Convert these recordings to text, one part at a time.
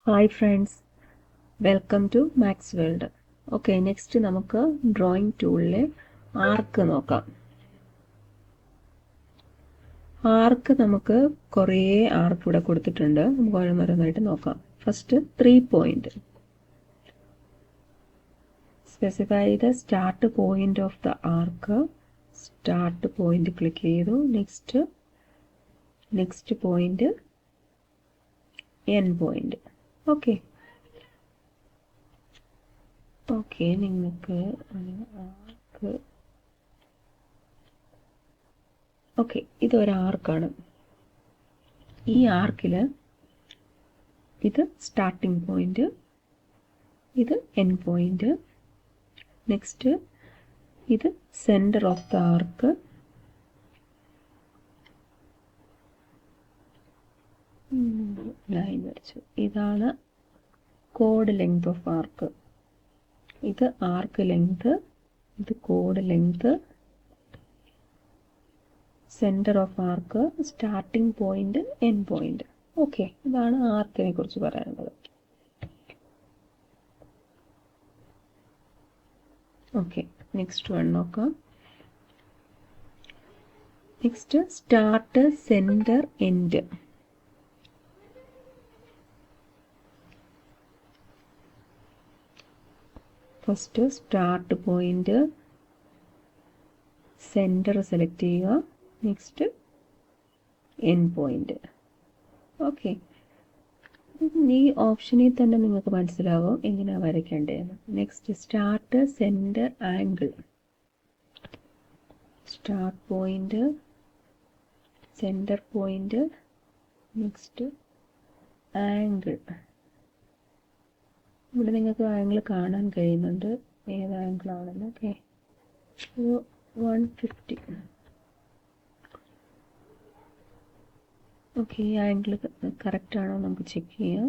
Hi friends, welcome to Max World. Okay, next നമുക്ക് drawing ടൂളിലെ ആർക്ക് നോക്കാം. ആർക്ക് നമുക്ക് കുറേ ആർക്ക് ഇവിടെ കൊടുത്തിട്ടുണ്ട്. നമുക്ക് ഓരോന്നോരോന്നായിട്ട് നോക്കാം. First 3 point. Specify the start point of the arc. Start point click ചെയ്തു. Next point end point. Okay, നിങ്ങൾക്ക് ആർക്ക് ഇതൊരു ആർക്കാണ്. ഈ ആർക്കിൽ ഇത് സ്റ്റാർട്ടിംഗ് പോയിന്റ്, ഇത് എൻ പോയിന്റ്, നെക്സ്റ്റ് ഇത് centre of the arc, line വരച്ചു. ഇതാണ് കോഡ് ലെങ്ത് ഓഫ് ആർക്ക്. ഇത് ആർക്ക് ലെങ്ത്, ഇത് കോഡ് length, centre of arc, starting point, end point. Okay, ഇതാണ് ആർക്കിനെ കുറിച്ച് പറയാനുള്ളത്. ഓക്കെ, നെക്സ്റ്റ് വൺ നോക്കാം. Next start, centre, end. First start point, centre select ചെയ്യുക, നെക്സ്റ്റ് എൻ പോയിന്റ്. ഓക്കെ, ഈ ഓപ്ഷനിൽ തന്നെ നിങ്ങൾക്ക് മനസ്സിലാവും എങ്ങനെയാണ് വരയ്ക്കേണ്ടതെന്ന്. Next start, centre, angle. Start point, centre point, next angle. ഇവിടെ നിങ്ങൾക്ക് ആംഗിൾ കാണാൻ കഴിയുന്നുണ്ട്, ഏത് ആംഗിളാണെന്ന്. ഓക്കെ, 150. ഓക്കെ, ഈ ആംഗിൾ കറക്റ്റ് ആണോ നമുക്ക് ചെക്ക് ചെയ്യാം.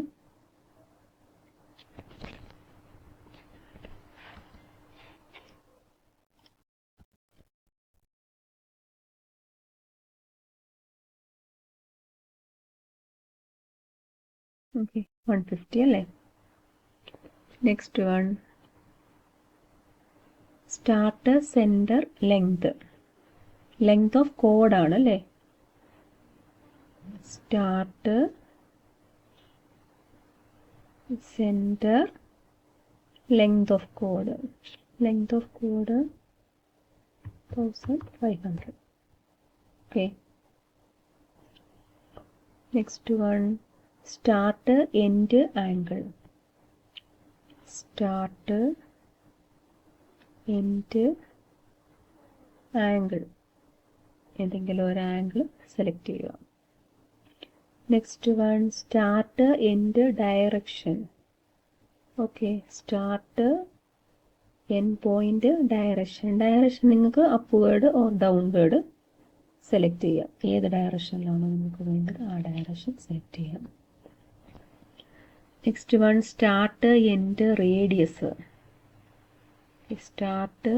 ഓക്കെ, 150 അല്ലേ. Next one start, centre, length. Length of കോഡാണ് അല്ലേ. Start, centre, length of code. Length of code 1500. Okay, next one start, end, angle. Start, end, angle. ഏതെങ്കിലും ഒരു ആംഗിൾ സെലക്ട് ചെയ്യുക. Next one start, end, direction. Okay, start, end point, direction. Direction നിങ്ങൾക്ക് upward or downward select ചെയ്യാം. ഏത് ഡയറക്ഷനിലാണോ നിങ്ങൾക്ക് വേണ്ടത് ആ direction select ചെയ്യാം. Next one start, end, radius. Start,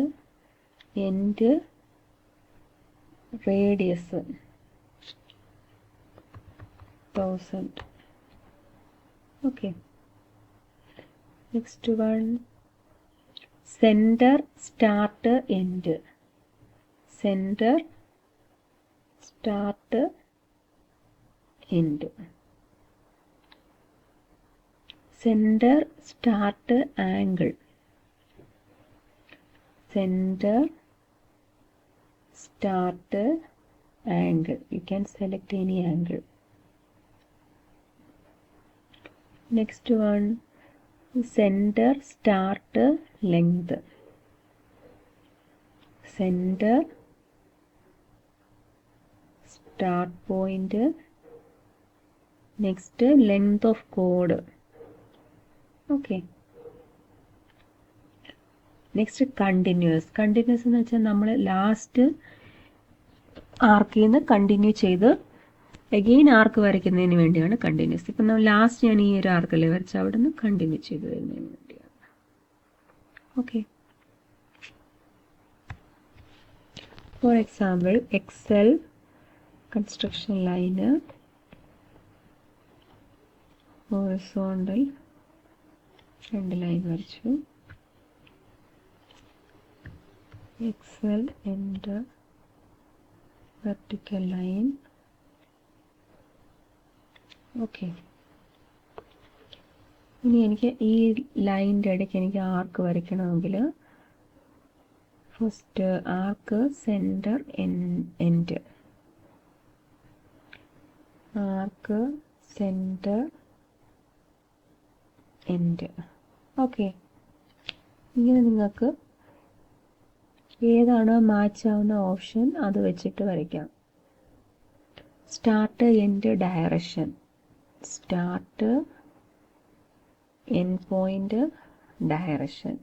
end, radius 1000. Okay, next one centre, start, end. Centre, start, end. Centre, start, angle. Centre, start, angle. You can select any angle. Next one, center, start, length. Center, start point, next length of chord. Okay. Next continuous എന്ന് വെച്ചാൽ നമ്മൾ last ആർക്കിൽ നിന്ന് continue ചെയ്ത് again ആർക്ക് വരയ്ക്കുന്നതിന് വേണ്ടിയാണ് continuous. ഇപ്പം നമ്മൾ last ഞാൻ ഈ ഒരു ആർക്കല്ലേ വരച്ച അവിടെ നിന്ന് കണ്ടിന്യൂ ചെയ്ത് വരുന്നതിന് വേണ്ടിയാണ്. Okay, for example XL construction line horizontal 2 line വരച്ചു. XL എൻ്റെ വെർട്ടിക്കൽ ലൈൻ. ഓക്കെ, ഇനി എനിക്ക് ഈ ലൈനിൻ്റെ ഇടയ്ക്ക് എനിക്ക് ആർക്ക് വരയ്ക്കണമെങ്കിൽ first arc center end, arc center end. Okay, ഇങ്ങനെ നിങ്ങൾക്ക് ഏതാണോ മാച്ച് ആവുന്ന ഓപ്ഷൻ അത് വെച്ചിട്ട് വരയ്ക്കാം. Start end direction, start end point direction,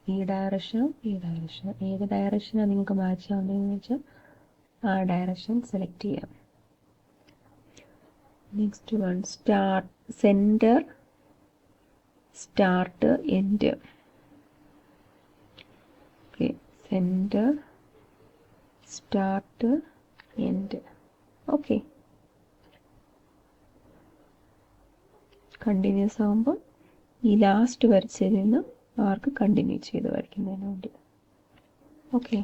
ഈ ഡയറക്ഷനും ഈ ഡയറക്ഷനും, ഏത് ഡയറക്ഷനാണ് നിങ്ങൾക്ക് മാച്ച് ആവുന്നതെന്ന് വെച്ചാൽ ആ ഡയറക്ഷൻ സെലക്ട് ചെയ്യാം. Next one start centre start end. Okay, centre start end. Okay, continuous ആകുമ്പോൾ ഈ ലാസ്റ്റ് വരച്ചതിൽ നിന്ന് ആർക്ക് കണ്ടിന്യൂ ചെയ്ത് വരയ്ക്കുന്നതിന് വേണ്ടി. ഓക്കെ.